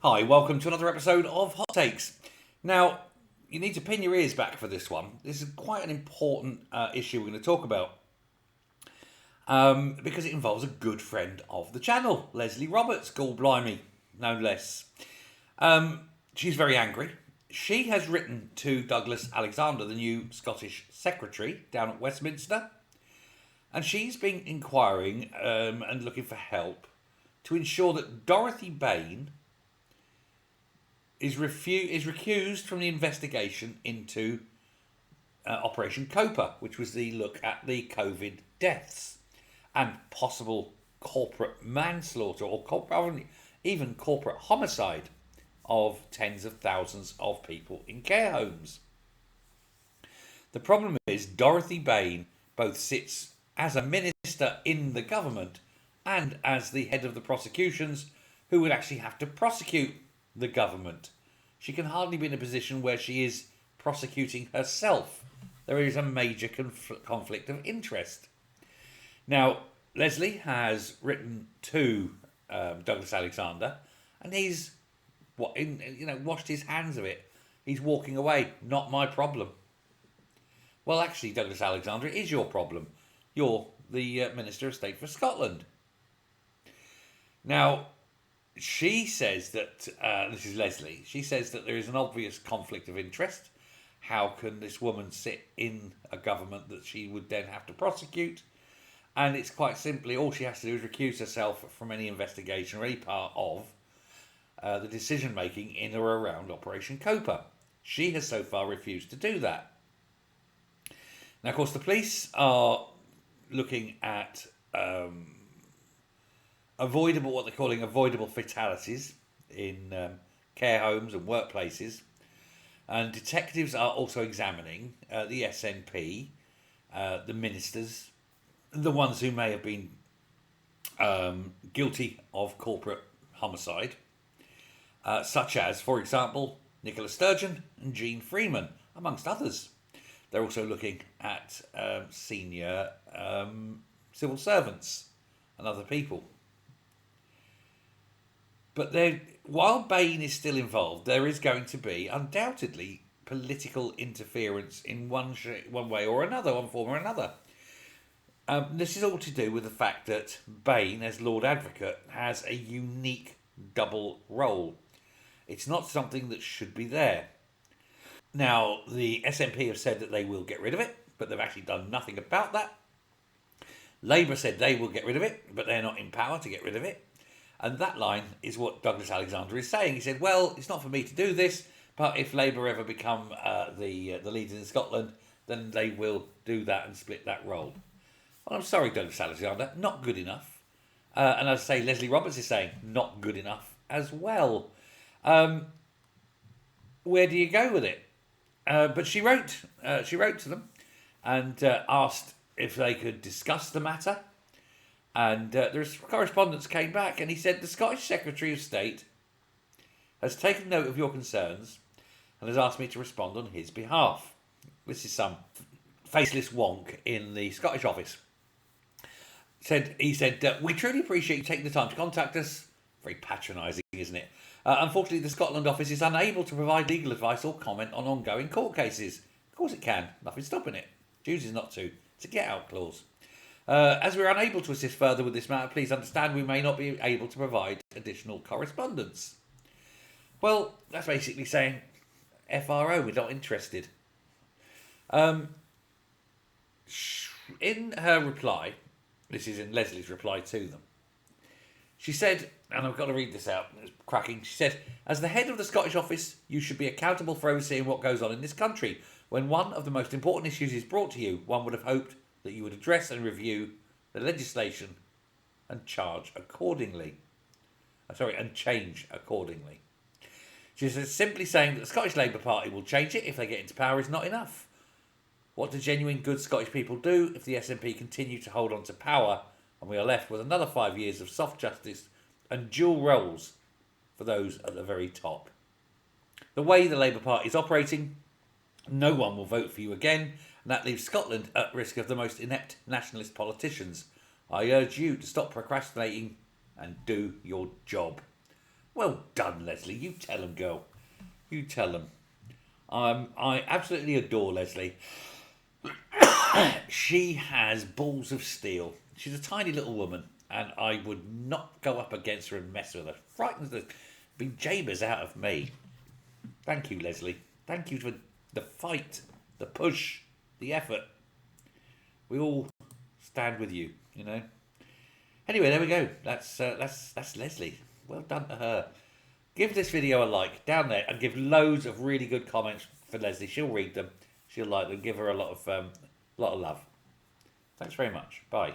Hi, welcome to another episode of Hot Takes. Now, you need to pin your ears back for this one. This is quite an important issue we're going to talk about because it involves a good friend of the channel, Leslie Roberts, gall blimey, no less. She's very angry. She has written to Douglas Alexander, the new Scottish Secretary down at Westminster, and she's been inquiring and looking for help to ensure that Dorothy Bain is recused from the investigation into Operation Copa, which was the look at the COVID deaths and possible corporate manslaughter or even corporate homicide of tens of thousands of people in care homes. The problem is Dorothy Bain both sits as a minister in the government and as the head of the prosecutions who would actually have to prosecute the government. She can hardly be in a position where she is prosecuting herself. There is a major conflict of interest. Now, Leslie has written to Douglas Alexander, and he's washed his hands of it. He's walking away. Not my problem. Well, actually, Douglas Alexander, it is your problem. You're the Minister of State for Scotland. Now, she says that, this is Leslie, she says that there is an obvious conflict of interest. How can this woman sit in a government that she would then have to prosecute? And it's quite simply, all she has to do is recuse herself from any investigation or any part of the decision making in or around Operation Copa. She has so far refused to do that. Now, of course, the police are looking at what they're calling avoidable fatalities in care homes and workplaces. And detectives are also examining the SNP, the ministers, the ones who may have been guilty of corporate homicide, such as, for example, Nicola Sturgeon and Jean Freeman, amongst others. They're also looking at senior civil servants and other people. But while Bain is still involved, there is going to be undoubtedly political interference in one way or another, one form or another. This is all to do with the fact that Bain, as Lord Advocate, has a unique double role. It's not something that should be there. Now, the SNP have said that they will get rid of it, but they've actually done nothing about that. Labour said they will get rid of it, but they're not in power to get rid of it. And that line is what Douglas Alexander is saying. He said, well, it's not for me to do this, but if Labour ever become the leaders in Scotland, then they will do that and split that role. Well, I'm sorry, Douglas Alexander, not good enough. And as I say, Leslie Roberts is saying, not good enough as well. Where do you go with it? But she wrote to them and asked if they could discuss the matter. And there's correspondence came back, and he said the Scottish Secretary of State has taken note of your concerns and has asked me to respond on his behalf. This is some faceless wonk in the Scottish office. He said, we truly appreciate you taking the time to contact us. Very patronising, isn't it? Unfortunately, the Scotland office is unable to provide legal advice or comment on ongoing court cases. Of course it can. Nothing's stopping it. Chooses not to. It's a get-out clause. As we're unable to assist further with this matter, please understand we may not be able to provide additional correspondence. Well, that's basically saying, FRO, we're not interested. In her reply, this is in Leslie's reply to them, she said, and I've got to read this out, it's cracking, she said, as the head of the Scottish office, you should be accountable for overseeing what goes on in this country. When one of the most important issues is brought to you, one would have hoped that you would address and review the legislation and change accordingly. She says simply saying that the Scottish Labour Party will change it if they get into power is not enough. What do genuine good Scottish people do if the SNP continue to hold on to power and we are left with another 5 years of soft justice and dual roles for those at the very top? The way the Labour Party is operating, no one will vote for you again, and that leaves Scotland at risk of the most inept nationalist politicians. I urge you to stop procrastinating and do your job. Well done, Leslie. You tell them, girl. You tell them. I absolutely adore Leslie. She has balls of steel. She's a tiny little woman, and I would not go up against her and mess with her. Frightens the bejabbers out of me. Thank you, Leslie. Thank you for the fight, the push, the effort. We all stand with you, you know. Anyway, there we go. That's Leslie. Well done to her. Give this video a like down there, and give loads of really good comments for Leslie. She'll read them. She'll like them. Give her a lot of love. Thanks very much. Bye.